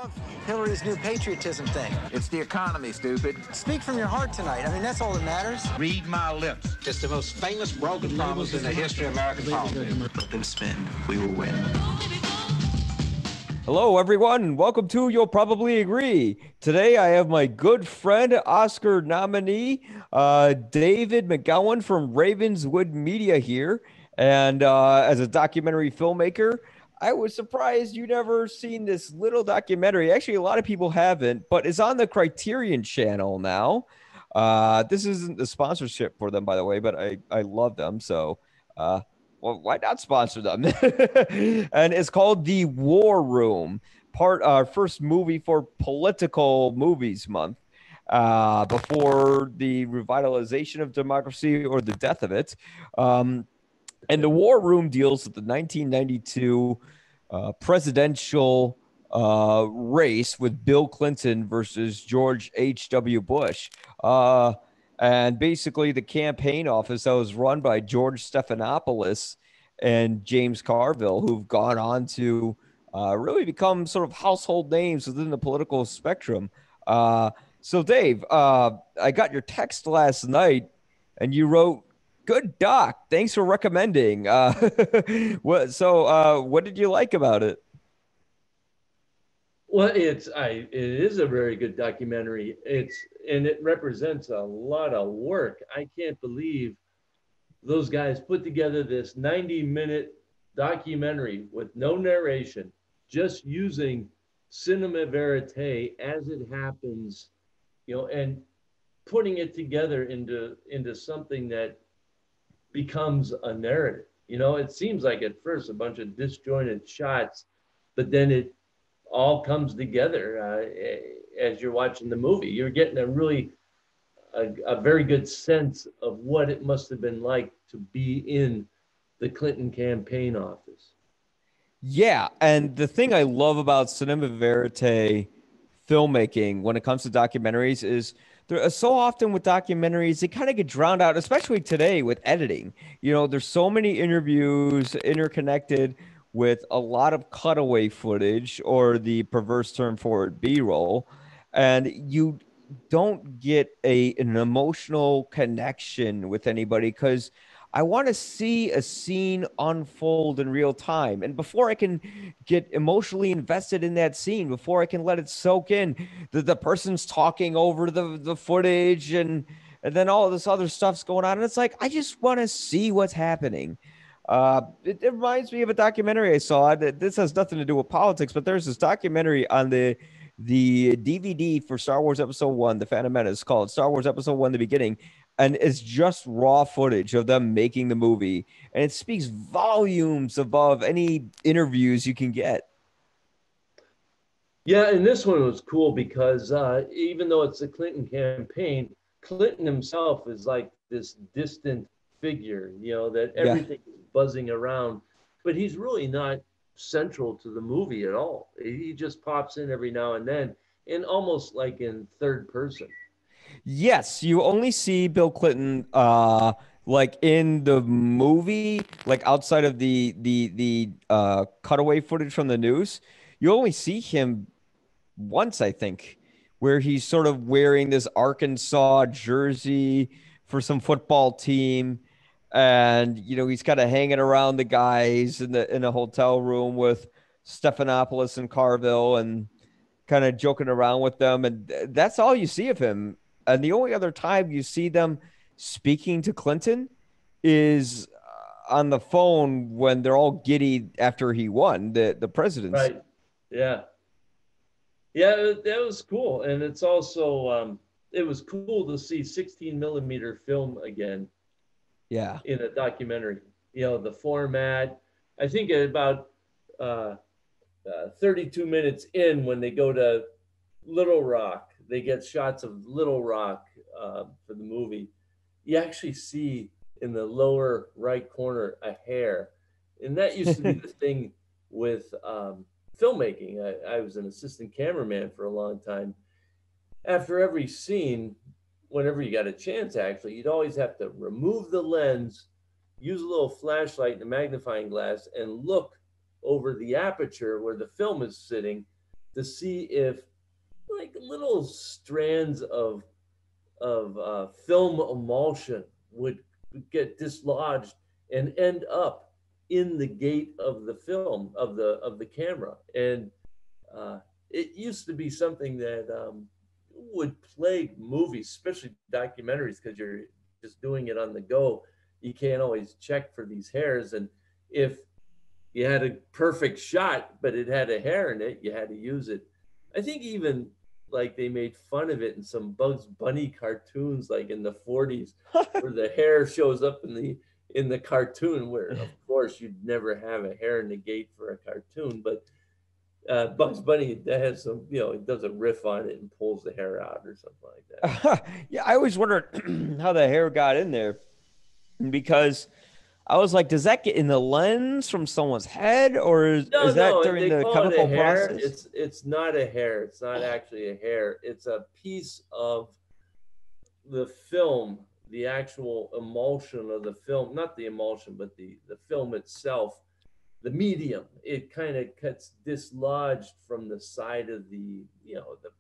love Hillary's new patriotism thing. It's the economy, stupid. Speak from your heart tonight. I mean, that's all that matters. Read my lips. It's the most famous broken promise in the history of American politics. Let them spin. We will win. Hello, everyone. Welcome to You'll Probably Agree. Today, I have my good friend, Oscar nominee, David McGowan from Ravenswood Media here. And as a documentary filmmaker, I was surprised you never seen this little documentary. Actually, a lot of people haven't, but it's on the Criterion channel now. This isn't the sponsorship for them, by the way, but I love them. So, well, why not sponsor them? And it's called The War Room, our first movie for Political Movies Month, before the revitalization of democracy or the death of it. And The War Room deals with the 1992 presidential race with Bill Clinton versus George H.W. Bush. And basically the campaign office that was run by George Stephanopoulos and James Carville, who've gone on to really become sort of household names within the political spectrum. So Dave, I got your text last night and you wrote, "Good doc. Thanks for recommending." What did you like about it? Well, it is a very good documentary. And it represents a lot of work. I can't believe those guys put together this 90-minute documentary with no narration, just using cinema verite as it happens, and putting it together into something that becomes a narrative. It seems like at first a bunch of disjointed shots, but then it all comes together as you're watching the movie. You're getting a very good sense of what it must have been like to be in the Clinton campaign office. Yeah, and the thing I love about cinema verite filmmaking when it comes to documentaries is so often with documentaries, they kind of get drowned out, especially today with editing. There's so many interviews interconnected with a lot of cutaway footage, or the perverse term for it, B-roll, and you don't get an emotional connection with anybody because I want to see a scene unfold in real time. And before I can get emotionally invested in that scene, before I can let it soak in, the person's talking over the footage and then all of this other stuff's going on. And it's like, I just want to see what's happening. It reminds me of a documentary I saw. This has nothing to do with politics, but there's this documentary on the DVD for Star Wars Episode 1, The Phantom Menace, called Star Wars Episode 1, The Beginning. And it's just raw footage of them making the movie. And it speaks volumes above any interviews you can get. Yeah, and this one was cool because even though it's the Clinton campaign, Clinton himself is like this distant figure, that everything is buzzing around. But he's really not central to the movie at all. He just pops in every now and then, and almost like in third person. Yes, you only see Bill Clinton like in the movie, like outside of the cutaway footage from the news. You only see him once, I think, where he's sort of wearing this Arkansas jersey for some football team, and he's kind of hanging around the guys in a hotel room with Stephanopoulos and Carville and kind of joking around with them, and that's all you see of him. And the only other time you see them speaking to Clinton is on the phone when they're all giddy after he won the presidency. Right. Yeah. Yeah, that was cool. And it's also, it was cool to see 16 millimeter film again. Yeah. In a documentary, the format. I think at about 32 minutes in, when they go to Little Rock, they get shots of Little Rock for the movie. You actually see in the lower right corner a hair. And that used to be the thing with filmmaking. I was an assistant cameraman for a long time. After every scene, whenever you got a chance, actually, you'd always have to remove the lens, use a little flashlight and a magnifying glass, and look over the aperture where the film is sitting to see if like little strands of film emulsion would get dislodged and end up in the gate of the film of the camera. And it used to be something that would plague movies, especially documentaries, because you're just doing it on the go. You can't always check for these hairs, and if you had a perfect shot but it had a hair in it, you had to use it. I think even like they made fun of it in some Bugs Bunny cartoons, like in the 40s, where the hair shows up in the cartoon, where of course you'd never have a hair in the gate for a cartoon, but Bugs Bunny that has some, he does a riff on it and pulls the hair out or something like that. Yeah, I always wondered how the hair got in there because I was like, does that get in the lens from someone's head, or is that during they the call it a chemical hair. process? It's not a hair. It's not actually a hair. It's a piece of the film, the actual emulsion of the film, not the emulsion, but the film itself, the medium. It kind of gets dislodged from the side of the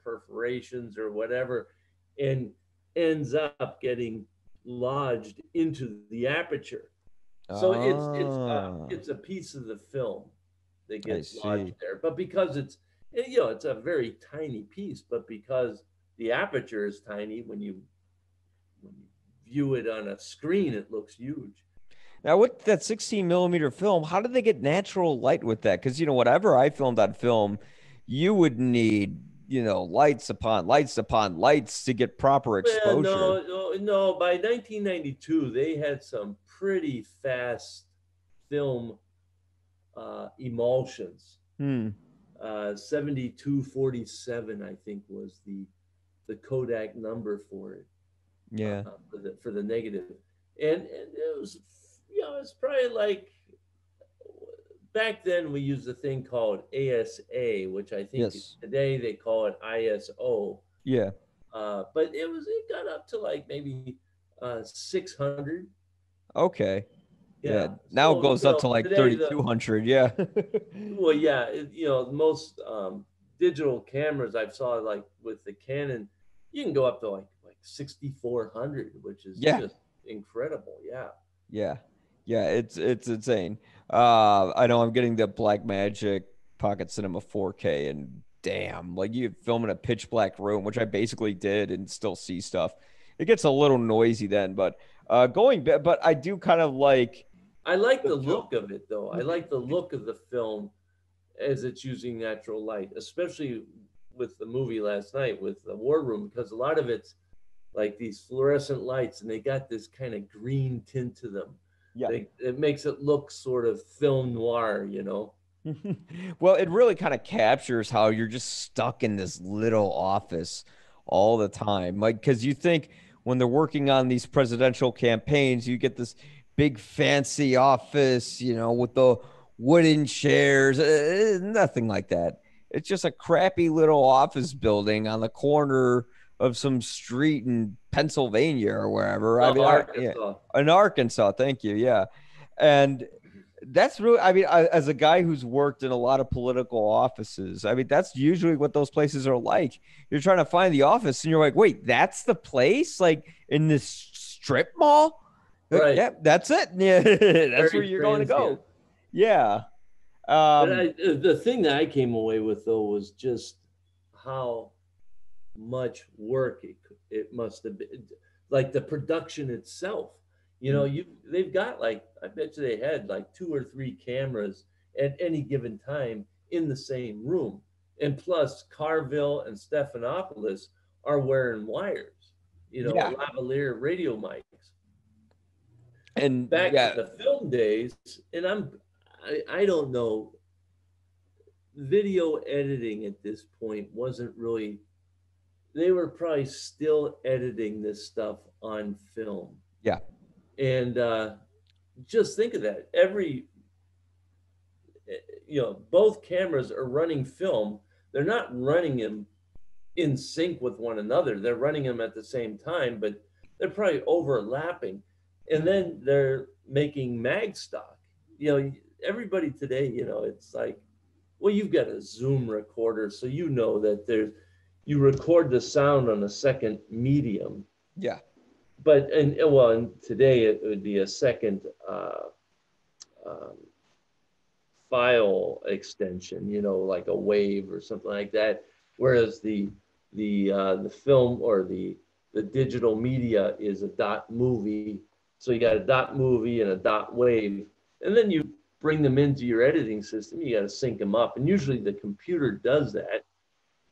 perforations or whatever, and ends up getting lodged into the aperture. So Oh, it's a piece of the film that I gets lodged see. there. But because it's a very tiny piece, but because the aperture is tiny, when you view it on a screen, it looks huge. Now, with that 16 millimeter film, how did they get natural light with that? Because, whatever I filmed on film, you would need, lights upon lights upon lights to get proper Well, exposure. no. By 1992, they had some pretty fast film emulsions. Hmm. 7247, I think, was the Kodak number for it, Yeah. for the negative, and it was, it's probably like back then we used a thing called ASA, which I think Yes. today they call it ISO. Yeah. But it got up to like maybe 600. Okay. Yeah. Yeah. Now it So goes up to like today the 3,200. Yeah. well, yeah, most digital cameras I've saw, like with the Canon, you can go up to like 6400, which is Yeah. just incredible. Yeah. Yeah. Yeah. It's insane. I know I'm getting the Blackmagic Pocket Cinema 4K, and damn, like you film in a pitch black room, which I basically did and still see stuff. It gets a little noisy then, but going back, but I do kind of like I like the the film. look of it though. I like the look of the film as it's using natural light, especially with the movie last night with the War Room, because a lot of it's like these fluorescent lights and they got this kind of green tint to them. Yeah. It makes it look sort of film noir. Well, it really kind of captures how you're just stuck in this little office all the time. Like, because you think when they're working on these presidential campaigns, you get this big fancy office, with the wooden chairs. Nothing like that. It's just a crappy little office building on the corner of some street in Pennsylvania or wherever. I Oh, mean, yeah, Arkansas. in Arkansas. Thank you. Yeah. And that's really, I mean, as a guy who's worked in a lot of political offices, I mean, that's usually what those places are like. You're trying to find the office and you're like, wait, that's the place? Like in this strip mall? Right. Yeah, that's it. Yeah, that's where Very you're going to transient. go. Yeah. But Um, the thing that I came away with though was just how much work it must have been, like the production itself. They've got, like, I bet you they had like two or three cameras at any given time in the same room, and plus Carville and Stephanopoulos are wearing wires, yeah. lavalier radio mics. And Back in yeah, the film days, and I don't know, video editing at this point wasn't really, they were probably still editing this stuff on film. yeah, And just think of that. Both cameras are running film. They're not running them in sync with one another. They're running them at the same time, but they're probably overlapping. And then they're making mag stock. Everybody today, it's like Well, you've got a Zoom recorder, so you know that you record the sound on a second medium. Yeah. But and today it would be a second um, file extension, like a wave or something like that. Whereas the film or the digital media is a dot movie. So you got a dot movie and a dot wave, and then you bring them into your editing system. You got to sync them up, and usually the computer does that.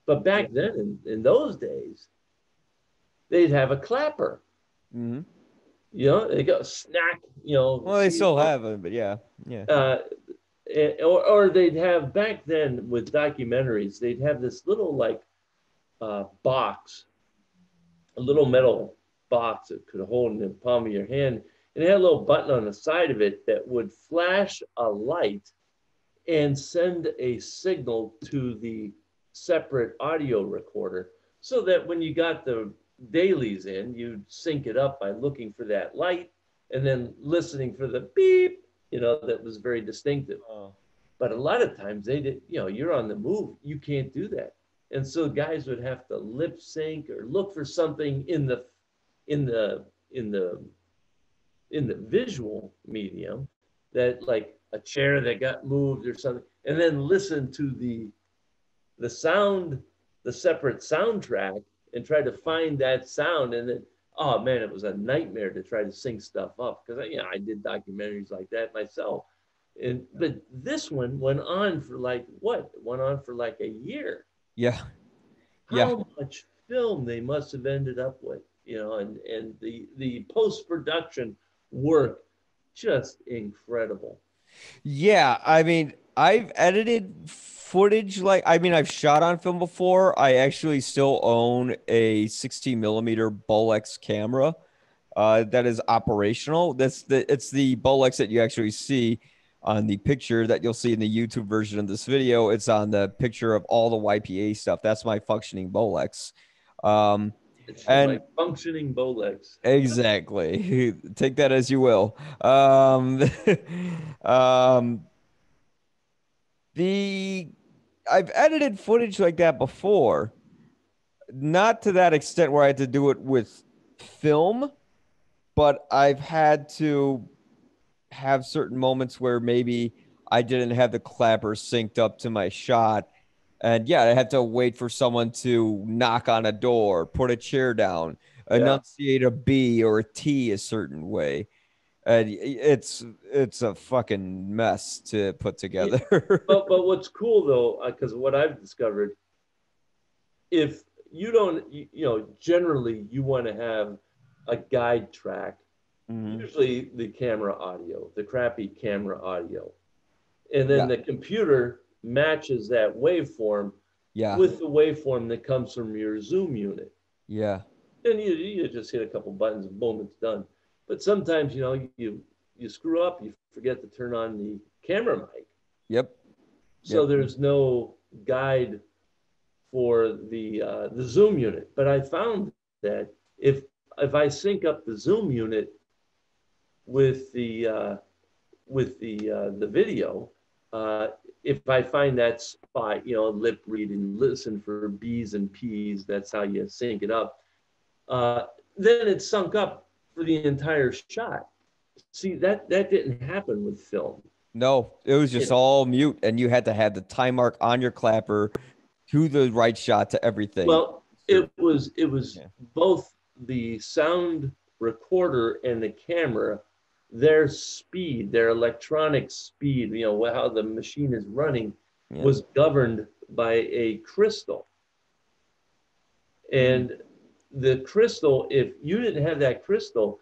But back then, in those days, they'd have a clapper. Mm-hmm. They go snack. Well, they still have it, but yeah. Or they'd have back then with documentaries, they'd have this little box, a little metal box that could hold in the palm of your hand, and it had a little button on the side of it that would flash a light and send a signal to the separate audio recorder, so that when you got the dailies in, you'd sync it up by looking for that light and then listening for the beep, that was very distinctive. Oh. But a lot of times they did, you're on the move, you can't do that. And so guys would have to lip sync or look for something in the visual medium, that like a chair that got moved or something, and then listen to the sound, the separate soundtrack, and try to find that sound. And then, oh man, it was a nightmare to try to sync stuff up, because I did documentaries like that myself. But this one went on for like a year. Yeah. How much film they must have ended up with, and the post-production work, just incredible. Yeah, I mean, I've edited footage I've shot on film before. I actually still own a 16 millimeter Bolex camera that is operational. It's the Bolex that you actually see on the picture that you'll see in the YouTube version of this video. It's on the picture of all the YPA stuff. That's my functioning Bolex. It's my functioning Bolex. Exactly. Take that as you will. I've edited footage like that before, not to that extent where I had to do it with film, but I've had to have certain moments where maybe I didn't have the clapper synced up to my shot. And yeah, I had to wait for someone to knock on a door, put a chair down, enunciate a B or a T a certain way. And it's a fucking mess to put together. But what's cool though, because what I've discovered, if you don't, generally you want to have a guide track, usually the camera audio, the crappy camera audio, and then the computer matches that waveform with the waveform that comes from your Zoom unit. Yeah. And you just hit a couple buttons and boom, it's done. But sometimes, you screw up, you forget to turn on the camera mic. Yep. So there's no guide for the Zoom unit. But I found that if I sync up the Zoom unit with the video, if I find that spot, lip read and listen for B's and P's, that's how you sync it up. Then it's sunk up for the entire shot. See, that didn't happen with film. No, it was just all mute, and you had to have the time mark on your clapper to the right shot to everything. Well, it was both the sound recorder and the camera, their speed, their electronic speed, how the machine is running, was governed by a crystal. And the crystal, if you didn't have that crystal,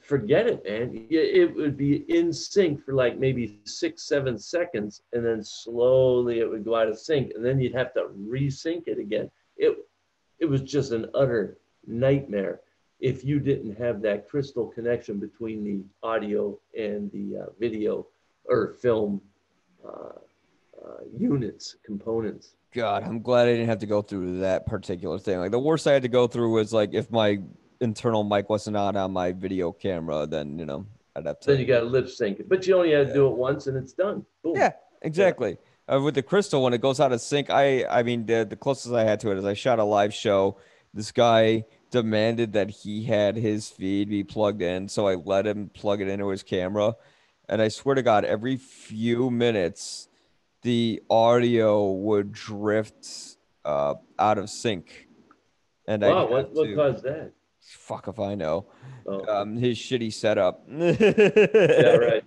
forget it, man. It would be in sync for like maybe 6-7 seconds, and then slowly it would go out of sync, and then you'd have to resync it again. It was just an utter nightmare if you didn't have that crystal connection between the audio and the video or film units, components. God, I'm glad I didn't have to go through that particular thing. Like the worst I had to go through was like if my internal mic wasn't on my video camera, then I'd have to. Then you got to lip sync it, but you only had to do it once and it's done. Boom. Yeah, exactly. With the crystal, when it goes out of sync, I mean, the closest I had to it is I shot a live show. This guy demanded that he had his feed be plugged in, so I let him plug it into his camera. And I swear to God, every few minutes, the audio would drift out of sync, and I'd Wow, have what to caused that? fuck if I know. Oh, His shitty setup. yeah, right.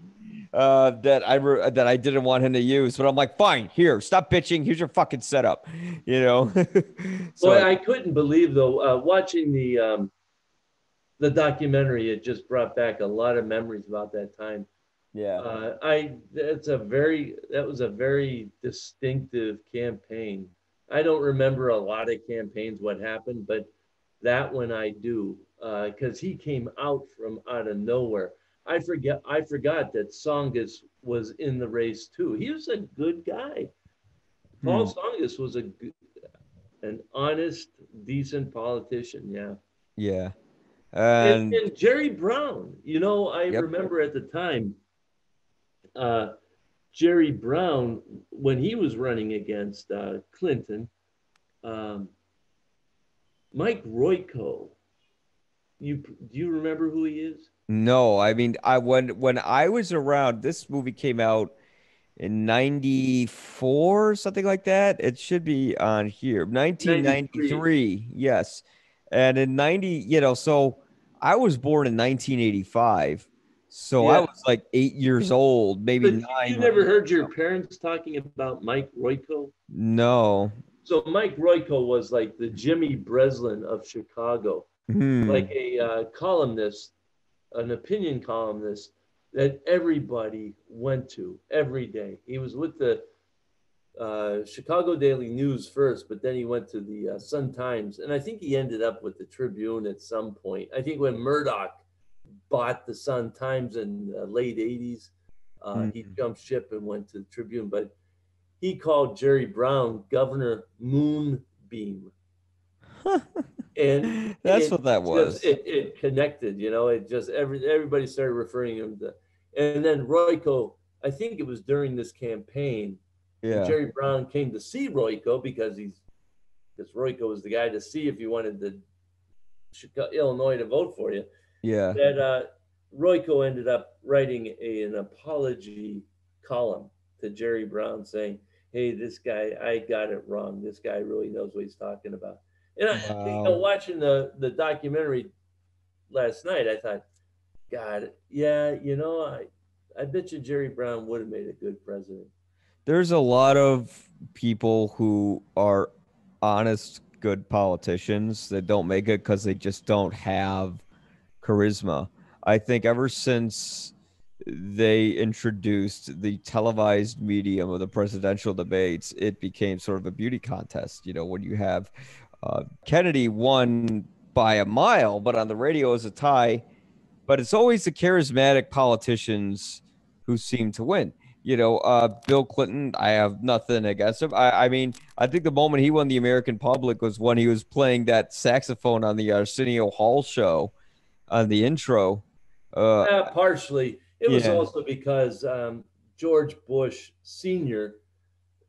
That I didn't want him to use, but I'm like, fine, here, stop bitching. Here's your fucking setup, you know. So Boy, I couldn't believe though, watching the documentary. It just brought back a lot of memories about that time. yeah, That was a very distinctive campaign. I don't remember a lot of campaigns what happened, but that one I do, because he came out of nowhere. I forgot that Songus was in the race too. He was a good guy. Paul Songus was an honest, decent politician. Yeah. yeah, And, and and Jerry Brown, I yep. remember at the time, uh, Jerry Brown, when he was running against Clinton, um, Mike Royko. Do you remember who he is? No, I mean, when I was around, this movie came out in 94, something like that. It should be on here. 93. 1993, yes. And in 90, so I was born in 1985. So I Yeah. was like 8 years old, maybe But you nine. never heard your parents talking about Mike Royko? No. So Mike Royko was like the Jimmy Breslin of Chicago, like Hmm. a columnist, an opinion columnist that everybody went to every day. He was with the Chicago Daily News first, but then he went to the Sun Times, and I think he ended up with the Tribune at some point. I think when Murdoch bought the Sun Times in the late '80s, he Hmm. jumped ship and went to the Tribune. But he called Jerry Brown Governor Moonbeam, and That's what that was. it connected. It just everybody started referring him to, and then Royko. I think it was during this campaign and Yeah. Jerry Brown came to see Royko because Royko was the guy to see if you wanted Illinois to vote for you. Yeah. That Royko ended up writing an apology column to Jerry Brown saying, "Hey, this guy, I got it wrong. This guy really knows what he's talking about." And Wow. watching the documentary last night, I thought, God, yeah, I bet you Jerry Brown would have made a good president. There's a lot of people who are honest, good politicians that don't make it because they just don't have charisma. I think ever since they introduced the televised medium of the presidential debates, it became sort of a beauty contest. When you have Kennedy won by a mile, but on the radio is a tie. But it's always the charismatic politicians who seem to win. Bill Clinton, I have nothing against him. I mean, I think the moment he won the American public was when he was playing that saxophone on the Arsenio Hall show on the intro. Uh, Partially, it was yeah, also because George Bush Sr.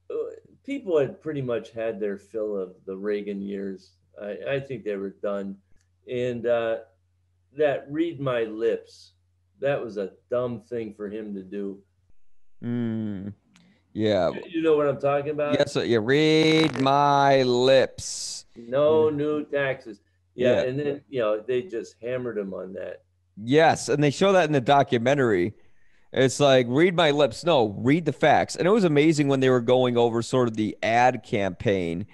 uh, People had pretty much had their fill of the Reagan years. I think they were done, and that "Read My Lips," that was a dumb thing for him to do. mm, yeah, You know what I'm talking about? yes. You read my lips. Yeah, No new taxes. Yeah, yeah, and then they just hammered him on that. yes, and they show that in the documentary. It's like, read my lips. No, read the facts. And it was amazing when they were going over sort of the ad campaign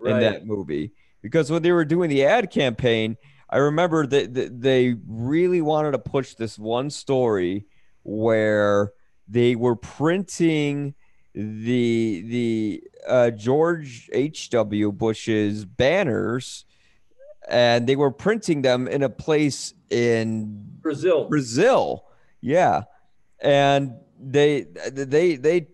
in Right. that movie. Because when they were doing the ad campaign, I remember that they really wanted to push this one story where they were printing the George H.W. Bush's banners, and they were printing them in a place in Brazil. Brazil. Yeah, and they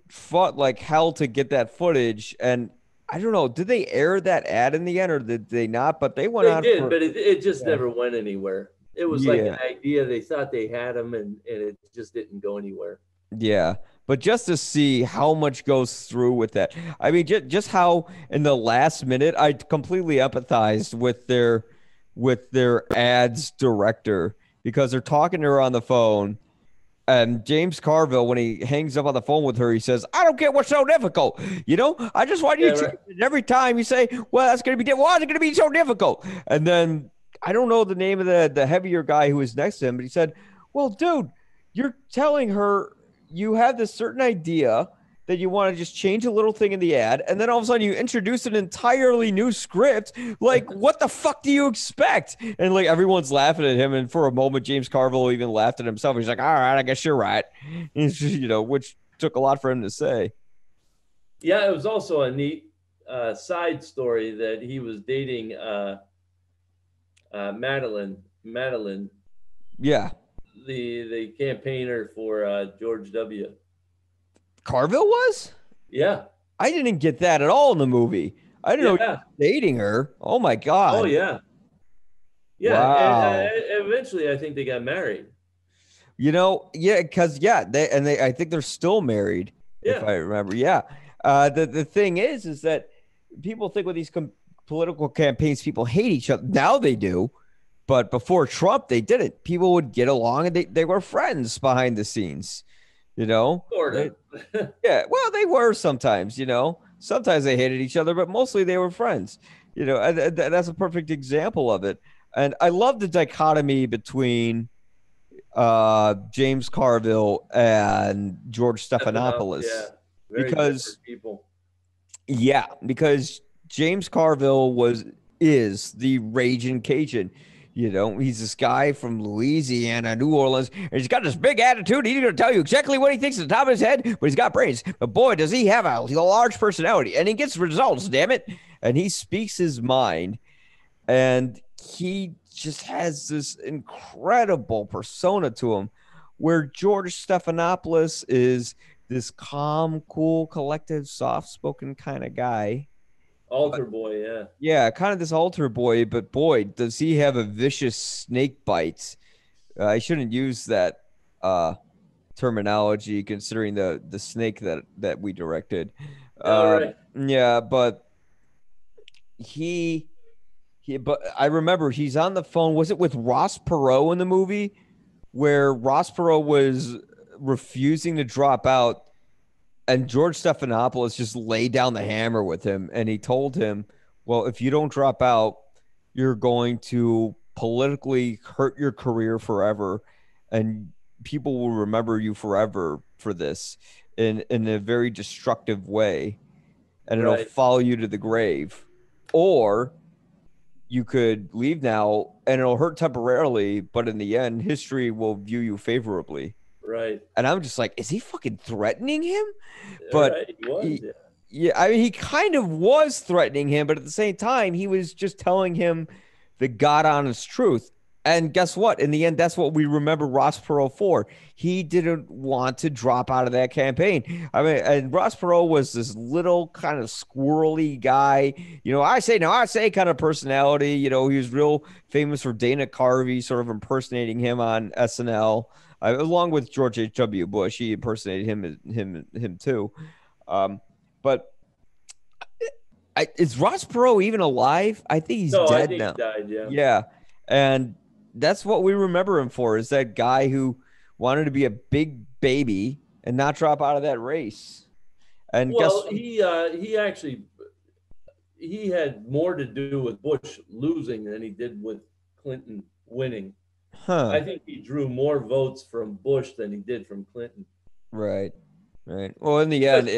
fought like hell to get that footage. And I don't know, did they air that ad in the end or did they not? But they went They on did, for but it just yeah, never went anywhere. It was like an yeah, idea. They thought they had them, and it just didn't go anywhere. yeah. but just to see how much goes through with that. I mean, just how in the last minute, I completely empathized with their ads director because they're talking to her on the phone. And James Carville, when he hangs up on the phone with her, he says, "I don't get what's so difficult. You know, I just want you to." Right. And every time you say, "Well, that's going to be difficult. Why is it going to be so difficult?" And then I don't know the name of the heavier guy who was next to him, but he said, "Well, dude, you're telling her you have this certain idea that you want to just change a little thing in the ad, and then all of a sudden you introduce an entirely new script. Like, what the fuck do you expect?" And like everyone's laughing at him, and for a moment, James Carville even laughed at himself. He's like, "All right, I guess you're right," which took a lot for him to say. Yeah, it was also a neat side story that he was dating Madeline, Yeah, the campaigner for George W. Carville was. Yeah. I didn't get that at all in the movie. I didn't know he Yeah. was dating her. Oh my god. Oh yeah. Yeah. Wow. And eventually, I think they got married. Yeah, because they I think they're still married, if Yeah. I remember. Yeah. The thing is that people think with these political campaigns, people hate each other. Now they do, but before Trump, they didn't. People would get along and they were friends behind the scenes. Sort of. Yeah, well, they were sometimes. Sometimes they hated each other, but mostly they were friends. And that's a perfect example of it. And I love the dichotomy between James Carville and George Stephanopoulos. Yeah. Very because different people. Yeah, because James Carville is the raging Cajun. He's this guy from Louisiana, New Orleans, and he's got this big attitude. He's going to tell you exactly what he thinks at the top of his head, but he's got brains. But boy, does he have a large personality, and he gets results, damn it. And he speaks his mind, and he just has this incredible persona to him, where George Stephanopoulos is this calm, cool, collective, soft-spoken kind of guy. Altar boy, yeah. Yeah, kind of this altar boy, but boy, does he have a vicious snake bite. I shouldn't use that terminology considering the snake that we directed. All right. Yeah, but but I remember he's on the phone. Was it with Ross Perot in the movie where Ross Perot was refusing to drop out? And George Stephanopoulos just laid down the hammer with him, and he told him, well, if you don't drop out, you're going to politically hurt your career forever, and people will remember you forever for this in a very destructive way, and it'll follow you to the grave. Or you could leave now, and it'll hurt temporarily, but in the end, history will view you favorably. Right. And I'm just like, is he fucking threatening him? But right. He was, yeah, I mean, he kind of was threatening him, but at the same time, he was just telling him the God honest truth. And guess what? In the end, that's what we remember Ross Perot for. He didn't want to drop out of that campaign. I mean, and Ross Perot was this little kind of squirrely guy. I say kind of personality. He was real famous for Dana Carvey sort of impersonating him on SNL. Along with George H.W. Bush, he impersonated him too. But is Ross Perot even alive? I think he's dead I think now. He died, yeah. Yeah, and that's what we remember him for, is that guy who wanted to be a big baby and not drop out of that race. And he had more to do with Bush losing than he did with Clinton winning. Huh. I think he drew more votes from Bush than he did from Clinton. Right. Well, in the end,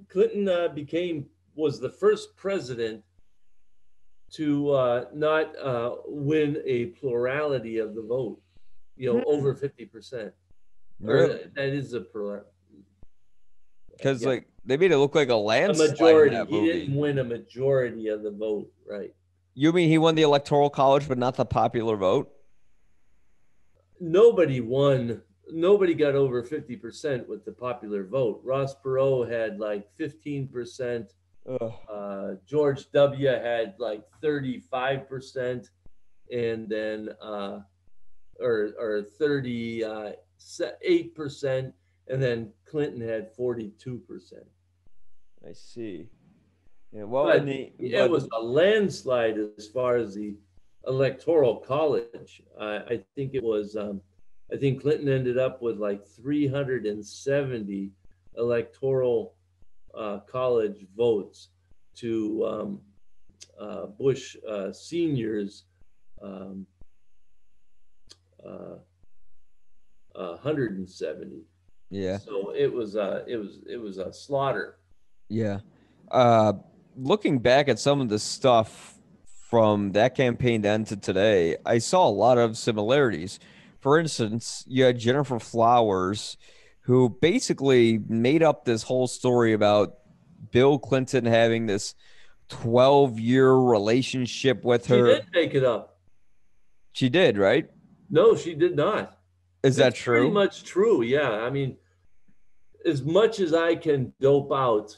Clinton was the first president to not win a plurality of the vote. Over 50%. Really? That is a plurality. Because they made it look like a landslide. A majority. In that He movie. didn't win a majority of the vote, right? You mean he won the Electoral College, but not the popular vote? Nobody won. Nobody got over 50% with the popular vote. Ross Perot had like 15%. George W. had like 35%, and then or 38%, and then Clinton had 42%. I see. Yeah, well, But it was a landslide as far as the electoral college. I think it was. I think Clinton ended up with like 370 electoral college votes to Bush seniors. Um, 170. Yeah. So it was a slaughter. Yeah. Looking back at some of the stuff from that campaign then to today, I saw a lot of similarities. For instance, you had Jennifer Flowers, who basically made up this whole story about Bill Clinton having this 12-year relationship with She her. did make it up. She did, right? No, she did not. Is that It's pretty true? much true. Yeah. I mean, as much as I can dope out,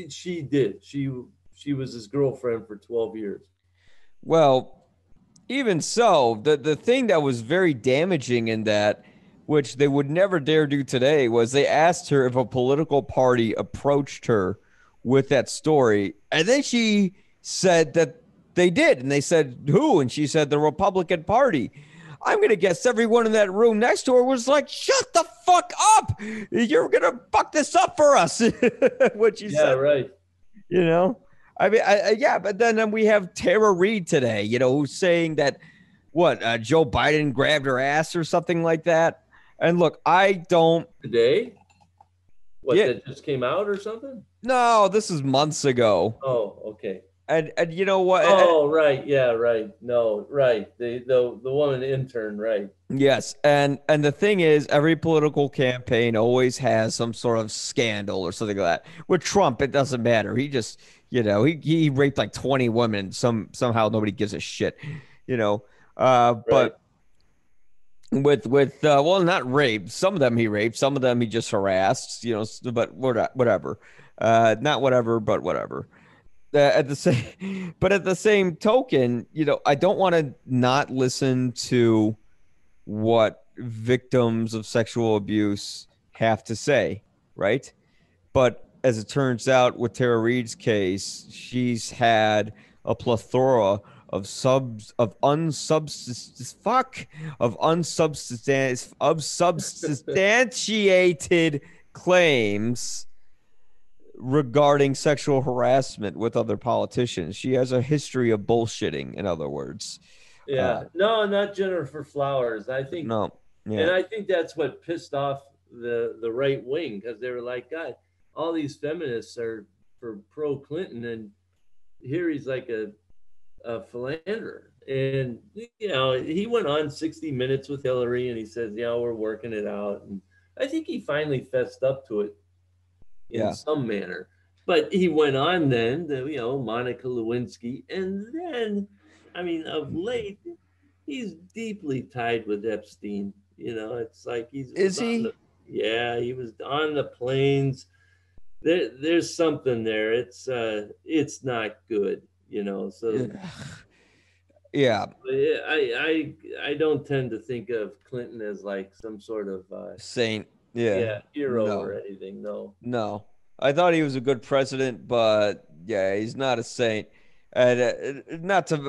she did. She was his girlfriend for 12 years. Well, even so, the thing that was very damaging in that, which they would never dare do today, was they asked her if a political party approached her with that story. And then she said that they did. And they said, who? And she said, the Republican Party. I'm going to guess everyone in that room next to her was like, shut the fuck up. You're going to fuck this up for us. What she said. Yeah, right. You know? I mean, yeah, but then we have Tara Reid today, who's saying that, Joe Biden grabbed her ass or something like that. And look, I don't. Today? That just came out or something? No, this is months ago. Oh, okay. And you know what? Oh, right. Yeah, right. No, right. The woman intern, right. Yes. And the thing is, every political campaign always has some sort of scandal or something like that. With Trump, it doesn't matter. He just, he raped like 20 women. Somehow nobody gives a shit, But with well, not raped. Some of them he raped. Some of them he just harassed, but whatever. Not whatever, but whatever. At the same token, I don't want to not listen to what victims of sexual abuse have to say, right? But as it turns out, with Tara Reid's case, she's had a plethora of unsubstantiated claims regarding sexual harassment with other politicians. She has a history of bullshitting, in other words. Yeah. No, not Jennifer Flowers. I think no. Yeah. And I think that's what pissed off the right wing, because they were like, God, all these feminists are for pro Clinton, and here he's like a philanderer. And he went on 60 Minutes with Hillary, and he says, we're working it out. And I think he finally fessed up to it in some manner. But he went on then, Monica Lewinsky, and then, of late, he's deeply tied with Epstein. It's like he was on the planes. There's something there. It's not good, So yeah. I don't tend to think of Clinton as like some sort of saint. Hero or anything. No. I thought he was a good president, but he's not a saint. And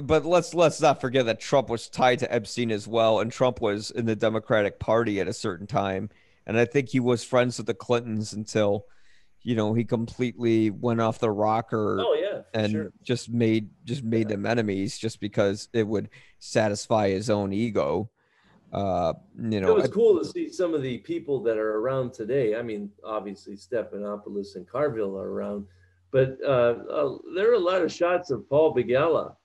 but let's not forget that Trump was tied to Epstein as well, and Trump was in the Democratic Party at a certain time, and I think he was friends with the Clintons until, he completely went off the rocker. Oh yeah, and sure. just made them enemies just because it would satisfy his own ego. It was cool to see some of the people that are around today. Obviously Stephanopoulos and Carville are around, but there are a lot of shots of Paul Begala.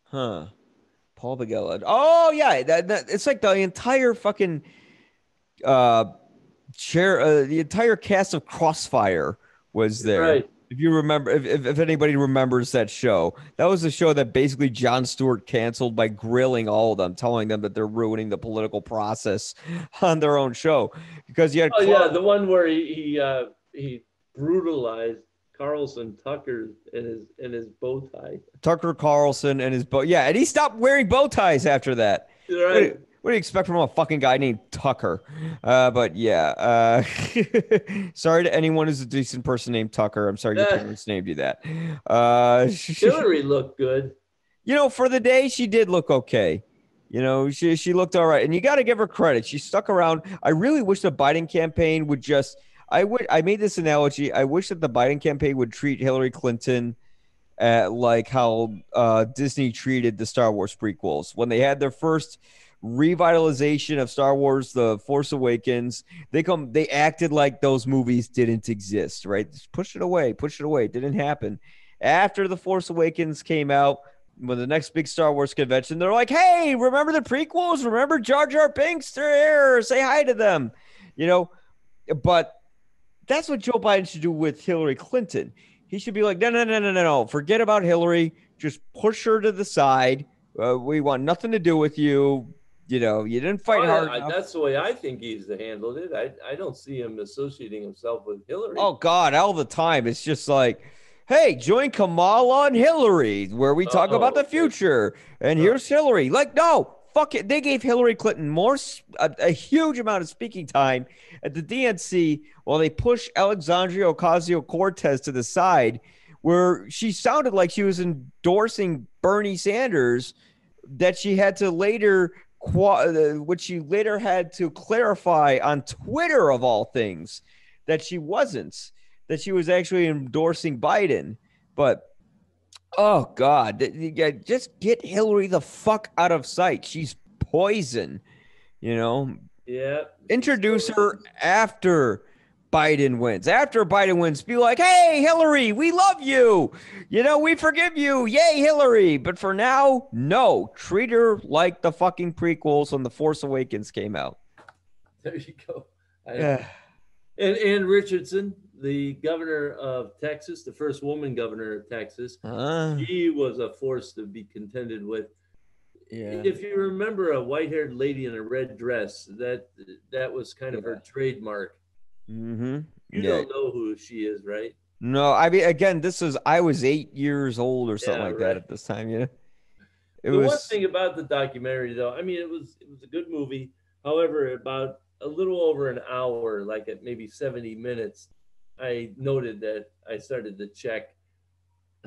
Huh. Paul Begala. Oh yeah, that it's like the entire fucking the entire cast of Crossfire was there. Right. If you remember, if anybody remembers that show, that was a show that basically Jon Stewart canceled by grilling all of them, telling them that they're ruining the political process on their own show because you had. The one where he brutalized Carlson Tucker and his bow tie. Tucker Carlson and his bow. Yeah, and he stopped wearing bow ties after that. Right. What do you expect from a fucking guy named Tucker? But yeah, sorry to anyone who's a decent person named Tucker. I'm sorry your parents named you that. Hillary looked good. For the day, she did look okay. She looked all right, and you got to give her credit. She stuck around. I really wish the Biden campaign would just. I made this analogy. I wish that the Biden campaign would treat Hillary Clinton like how Disney treated the Star Wars prequels when they had their first revitalization of Star Wars: The Force Awakens. They acted like those movies didn't exist, right? Just push it away. It didn't happen. After The Force Awakens came out, when the next big Star Wars convention, they're like, "Hey, remember the prequels? Remember Jar Jar Binks? They're here. Say hi to them." But that's what Joe Biden should do with Hillary Clinton. He should be like, no. Forget about Hillary. Just push her to the side. We want nothing to do with you. You didn't fight hard enough. That's the way I think he's handled it. I don't see him associating himself with Hillary. Oh, God, all the time. It's just like, hey, join Kamala and Hillary, where we talk about the future. And here's Hillary. Like, no, fuck it. They gave Hillary Clinton a huge amount of speaking time at the DNC while they pushed Alexandria Ocasio-Cortez to the side, where she sounded like she was endorsing Bernie Sanders, that she had to later which she later had to clarify on Twitter, of all things, that she wasn't, that she was actually endorsing Biden. But, oh, God, just get Hillary the fuck out of sight. She's poison, Yeah. Introduce her after Biden wins. After Biden wins, be like, hey, Hillary, we love you. We forgive you. Yay, Hillary. But for now, no. Treat her like the fucking prequels when The Force Awakens came out. There you go. And Ann Richardson, the governor of Texas, the first woman governor of Texas, she was a force to be contended with. Yeah. If you remember a white-haired lady in a red dress, that was kind of her trademark. Mm-hmm. You don't know who she is, right? No, I mean, again, I was 8 years old or something that at this time. One thing about the documentary, though, I mean, it was a good movie. However, about a little over an hour, like at maybe 70 minutes, I noted that I started to check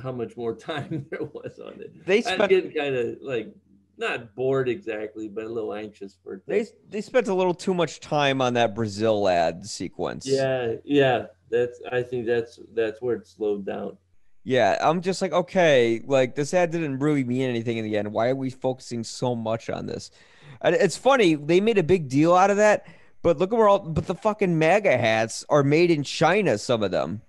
how much more time there was on it. I'm getting kind of like not bored exactly, but a little anxious for it. They spent a little too much time on that Brazil ad sequence. Yeah. I think that's where it slowed down. Yeah, I'm just like, okay, like this ad didn't really mean anything in the end. Why are we focusing so much on this? And it's funny, they made a big deal out of that, but look at but the fucking MAGA hats are made in China, some of them.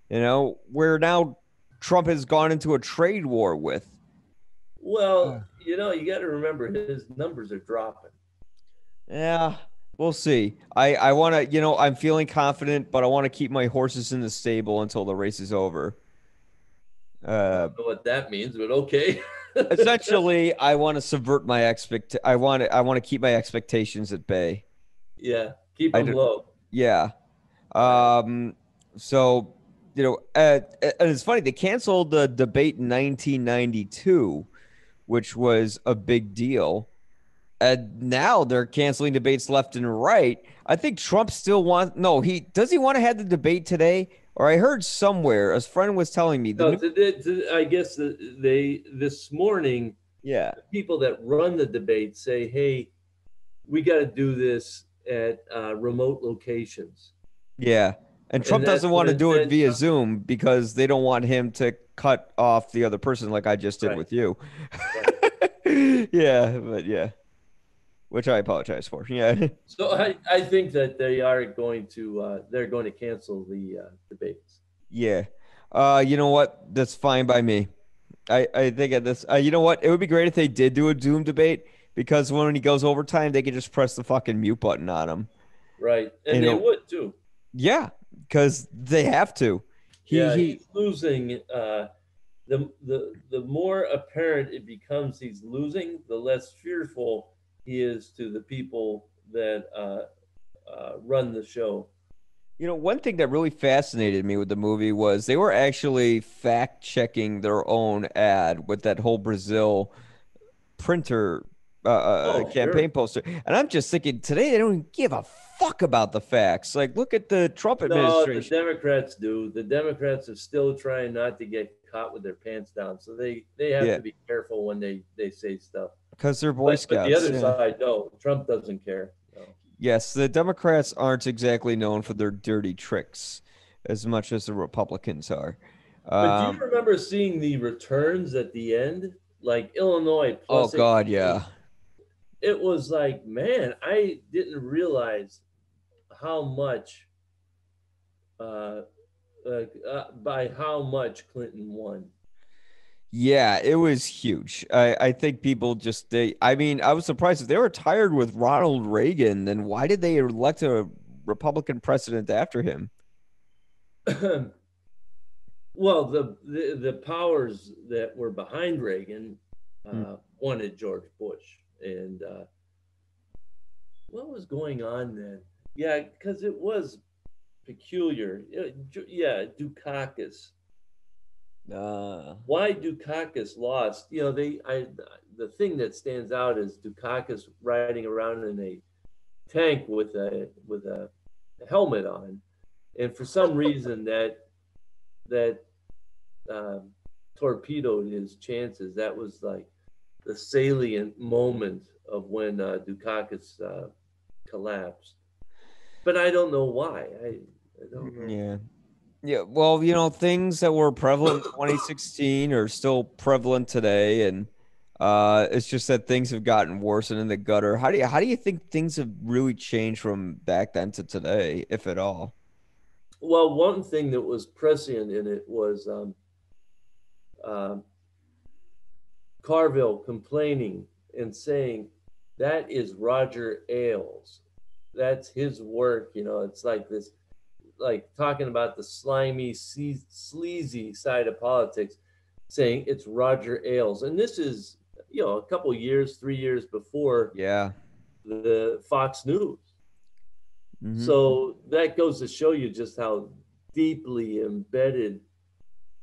Where now Trump has gone into a trade war with. Well, you got to remember his numbers are dropping. Yeah, we'll see. I want to, I'm feeling confident, but I want to keep my horses in the stable until the race is over. I don't know what that means, but okay. Essentially, I want to subvert my I want to keep my expectations at bay. Yeah, keep them low. Yeah. So, and it's funny, they canceled the debate in 1992, which was a big deal. And now they're canceling debates left and right. I think Trump still wants. No, does he want to have the debate today? Or I heard somewhere, a friend was telling me. I guess this morning. Yeah. The people that run the debate say, "Hey, we got to do this at remote locations." Yeah, and Trump doesn't want to do it via Zoom because they don't want him to cut off the other person like I just did with you. Right. Yeah. Which I apologize for. Yeah. So I think that they're going to cancel the debates. Yeah. You know what? That's fine by me. I think at this. You know what? It would be great if they did do a Zoom debate because when he goes overtime, they could just press the fucking mute button on him. Right, and they would too. Yeah, because they have to. He's losing. The more apparent it becomes he's losing, the less fearful he is to the people that run the show. One thing that really fascinated me with the movie was they were actually fact checking their own ad with that whole Brazil printer campaign poster. And I'm just thinking today they don't even give a fuck about the facts. Like, look at the Trump No, the administration. Democrats do. The Democrats are still trying not to get caught with their pants down, so they have Yeah, to be careful when they say stuff. because they're Boy But the Scouts. other Yeah. side, no, Trump doesn't care. No. Yes, the Democrats aren't exactly known for their dirty tricks as much as the Republicans are. But do you remember seeing the returns at the end? Like Illinois Oh plus God, 18. yeah. It was like, man, I didn't realize how much, by how much Clinton won. Yeah, it was huge. I think people just I mean, I was surprised if they were tired with Ronald Reagan, then why did they elect a Republican president after him? Well, the powers that were behind Reagan wanted George Bush, and what was going on then? Yeah, because it was peculiar. Yeah, Dukakis. Why Dukakis lost? You know, the thing that stands out is Dukakis riding around in a tank with a helmet on, and for some reason that torpedoed his chances. That was like the salient moment of when Dukakis collapsed. But I don't know why. I don't know. Yeah. Yeah, well, you know, things that were prevalent in 2016 are still prevalent today, and it's just that things have gotten worse and in the gutter. How do you think things have really changed from back then to today, if at all? Well, one thing that was prescient in it was Carville complaining and saying, that is Roger Ailes. That's his work. You know, it's like this, like talking about the slimy, sleazy side of politics, saying it's Roger Ailes. And this is, you know, a couple years, 3 years before Yeah. the Fox News. Mhm. So that goes to show you just how deeply embedded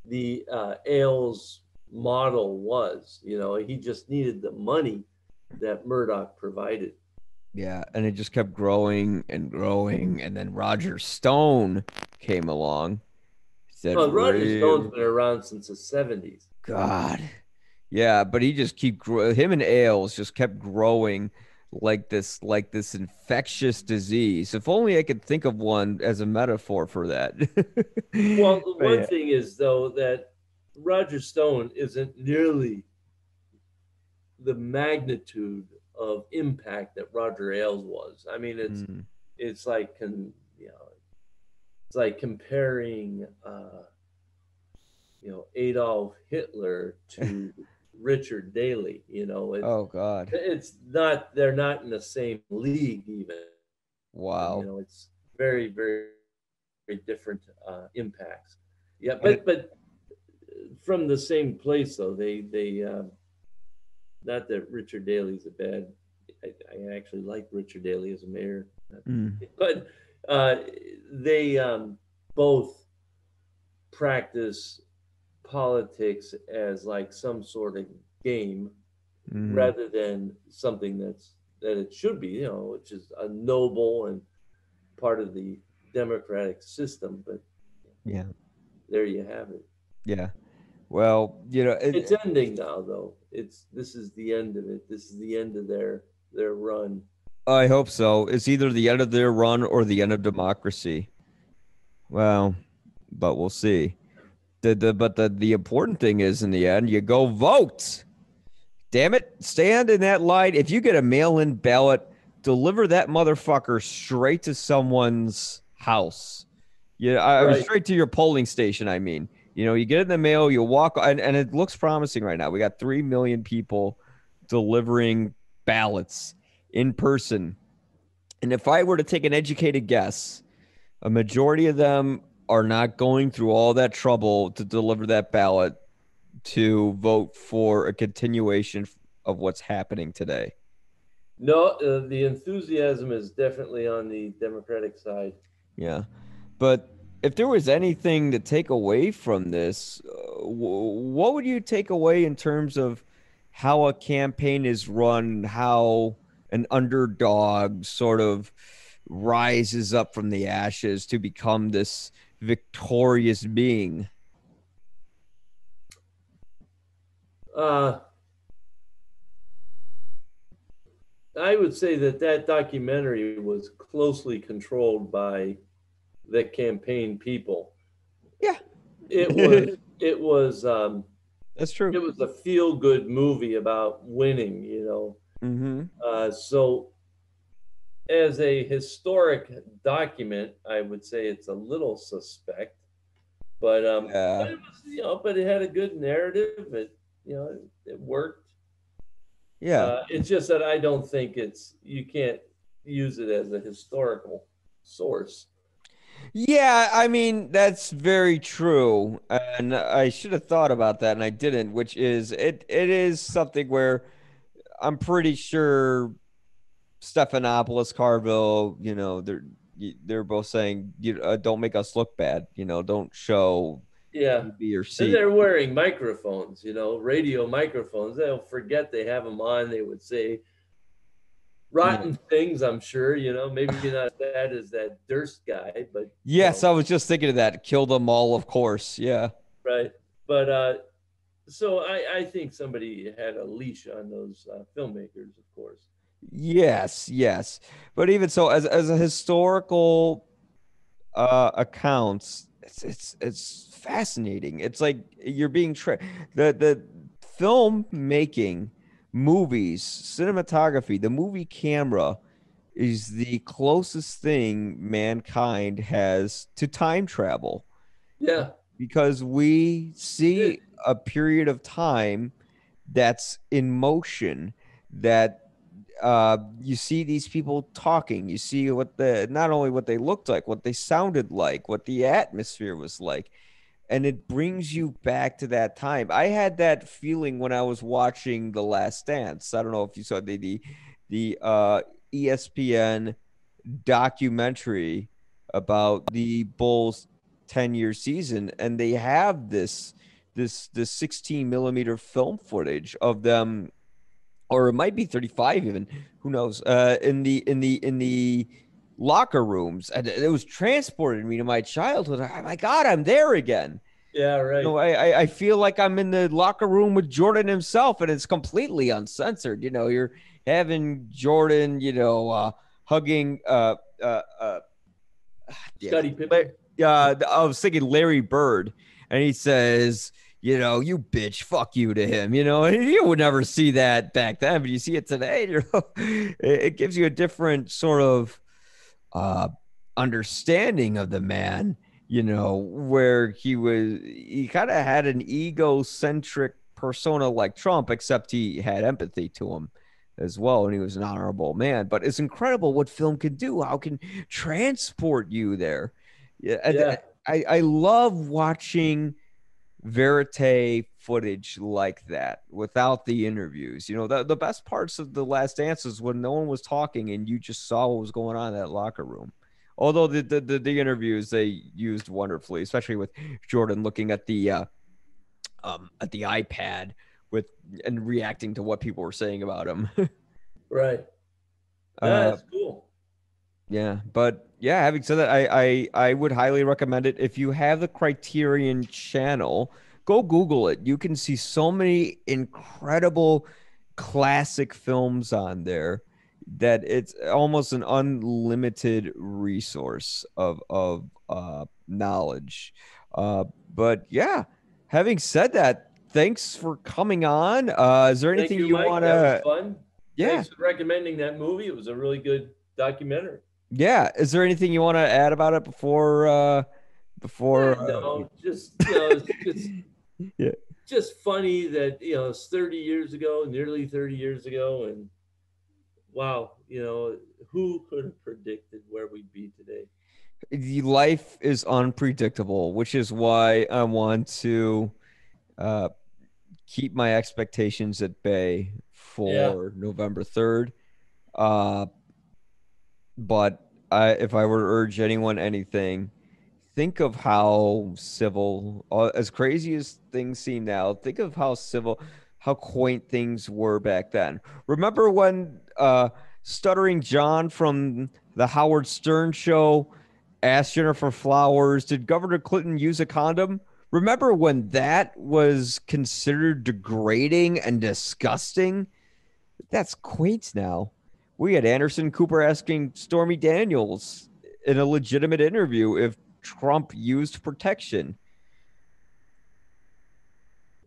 the Ailes model was. You know, he just needed the money that Murdoch provided. Yeah, and it just kept growing and growing, and then Roger Stone came along. Said, Well, Roger Stone's been around since the 70s. God, yeah, but he just him and Ailes just kept growing like this infectious disease. If only I could think of one as a metaphor for that. Well, the But one yeah. thing is, though, that Roger Stone isn't nearly the magnitude of impact that Roger Ailes was. I mean, it's like it's like comparing Adolf Hitler to Richard Daley. You know, Oh God. it's not, they're not in the same league even. Wow. You know, it's very, very, very different impacts. Yeah, And but from the same place though. They not that Richard Daley's a bad. I actually like Richard Daley as a mayor, but they both practice politics as like some sort of game rather than something that it should be, you know, which is a noble and part of the democratic system. But yeah. there you have it. Yeah. Well, you know, It's ending now, though. This is the end of it. This is the end of their run. I hope so. It's either the end of their run or the end of democracy. Well, but we'll see. The important thing is, in the end, you go vote. Damn it. Stand in that line. If you get a mail-in ballot, deliver that motherfucker straight to someone's house. Yeah, I was Right. straight to your polling station, I mean. You know, you get it in the mail, you walk, and it looks promising right now. We got 3 million people delivering ballots in person. And if I were to take an educated guess, a majority of them are not going through all that trouble to deliver that ballot to vote for a continuation of what's happening today. No, the enthusiasm is definitely on the Democratic side. Yeah. But if there was anything to take away from this, what would you take away in terms of how a campaign is run, how an underdog sort of rises up from the ashes to become this victorious being. Uh, I would say that documentary was closely controlled by the campaign people. Yeah. It was it was That's true. it was a feel good movie about winning, Mm-hmm. So as a historic document, I would say it's a little suspect, but Yeah. but it had a good narrative. It worked. Yeah. It's just that I don't think you can't use it as a historical source. Yeah, I mean, that's very true. And I should have thought about that and I didn't, which is it is something where I'm pretty sure Stephanopoulos, Carville, they're both saying, don't make us look bad, don't show Yeah. A, B, or And C. they're wearing microphones, radio microphones. They'll forget they have them on. They would say Yeah. rotten things, I'm sure, maybe not as bad as that Durst guy, but Yes, I was just thinking of that. Kill them all, of course. Yeah. right. But so I think somebody had a leash on those filmmakers, of course. Yes, yes. But even so, as a historical accounts, it's fascinating. It's like you're being the film making, movies, cinematography, the movie camera is the closest thing mankind has to time travel Yeah. because we see a period of time that's in motion, that you see these people talking, you see not only what they looked like, what they sounded like, what the atmosphere was like, and it brings you back to that time. I had that feeling when I was watching The Last Dance. I don't know if you saw the ESPN documentary about the Bulls 10-year season, and they have this 16 millimeter film footage of them, or it might be 35 even, who knows, in the locker rooms, and it was transported me to my childhood. Oh my God, I'm there again. Yeah, right. I feel like I'm in the locker room with Jordan himself, and it's completely uncensored. You're having Jordan, hugging damn Scottie it. Pippen. I was thinking Larry Bird, and he says, you bitch, fuck you to him, and you would never see that back then, but you see it today. It gives you a different sort of uh, understanding of the man, where he kind of had an egocentric persona like Trump, except he had empathy to him as well, and he was an honorable man. But it's incredible what film can do. How can transport you there? Yeah, Yeah. I love watching verite footage like that without the interviews. The best parts of The Last Dance is when no one was talking and you just saw what was going on in that locker room. Although the interviews they used wonderfully, especially with Jordan looking at the iPad with and reacting to what people were saying about him. Right. uh, That's cool. Yeah, but yeah, having said that, I would highly recommend it. If you have the Criterion channel, go Google it. You can see so many incredible classic films on there that it's almost an unlimited resource of knowledge. But yeah, having said that, thanks for coming on. Is there Thank anything you, you Mike. want That was to? fun. Yeah. Thanks for recommending that movie. It was a really good documentary. Yeah. Is there anything you want to add about it before No, just it's yeah. just funny that it's 30 years ago, nearly 30 years ago, and wow, who could have predicted where we'd be today? The life is unpredictable, which is why I want to uh keep my expectations at bay Yeah, for November 3rd. Uh but if I were to urge anyone anything, think of how civil, as crazy as things seem now, think of how civil, how quaint things were back then. Remember when Stuttering John from the Howard Stern show asked Jennifer Flowers, did Governor Clinton use a condom? Remember when that was considered degrading and disgusting? That's quaint now. We had Anderson Cooper asking Stormy Daniels in a legitimate interview if Trump used protection.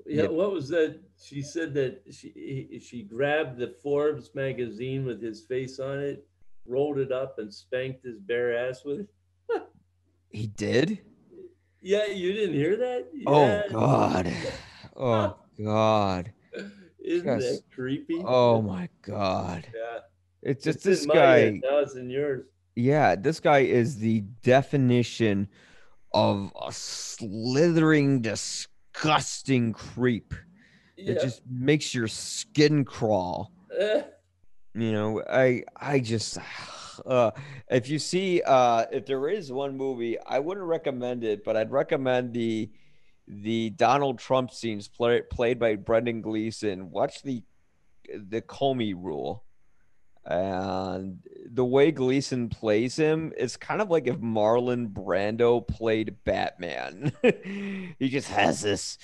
Yeah, what was that? She said that she grabbed the Forbes magazine with his face on it, rolled it up, and spanked his bare ass with it. He did? Yeah, you didn't hear that? Oh, Yeah. God. Oh, God. Isn't that creepy? Oh, my God. Yeah. It's just It's this in my guy. head, now it's in yours. Yeah, this guy is the definition of a slithering, disgusting creep. It just makes your skin crawl. You know, I just if you see if there is one movie, I wouldn't recommend it, but I'd recommend the Donald Trump scenes played by Brendan Gleeson. Watch the Comey Rule. And the way Gleason plays him, it's kind of like if Marlon Brando played Batman. He just has this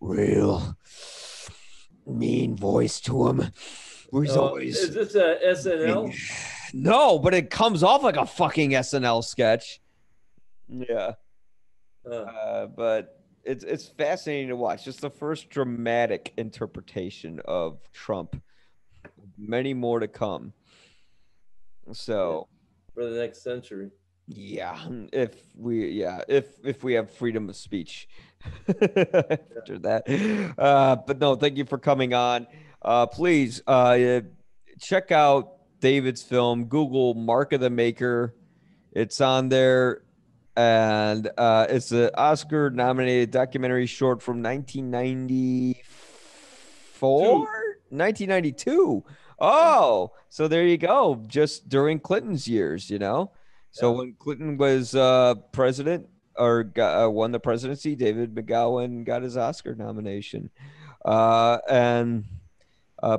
real mean voice to him. Where he's always. Is this a SNL? No, but it comes off like a fucking SNL sketch. Yeah. But it's fascinating to watch. Just the first dramatic interpretation of Trump. Many more to come. So for the next century. Yeah, if we have freedom of speech after that. But no, thank you for coming on. Please check out David's film. Google Mark of the Maker. It's on there. And it's an Oscar-nominated documentary short from 1994? 1992. Oh, so there you go. Just during Clinton's years, you know? So when Clinton was president or won the presidency, David McGowan got his Oscar nomination. And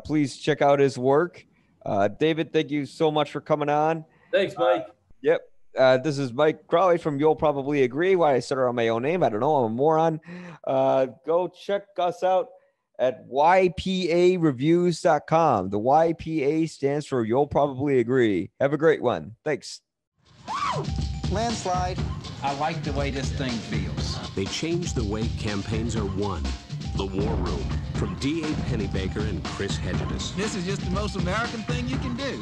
please check out his work. David, thank you so much for coming on. Thanks, Mike. Yep. This is Mike Crowley from You'll Probably Agree. Why I said it on my own name, I don't know. I'm a moron. Go check us out at ypareviews.com. The YPA stands for You'll Probably Agree. Have a great one. Thanks. Landslide. I like the way this thing feels. They change the way campaigns are won. The War Room, from D.A. Pennybaker and Chris Hedges. This is just the most American thing you can do.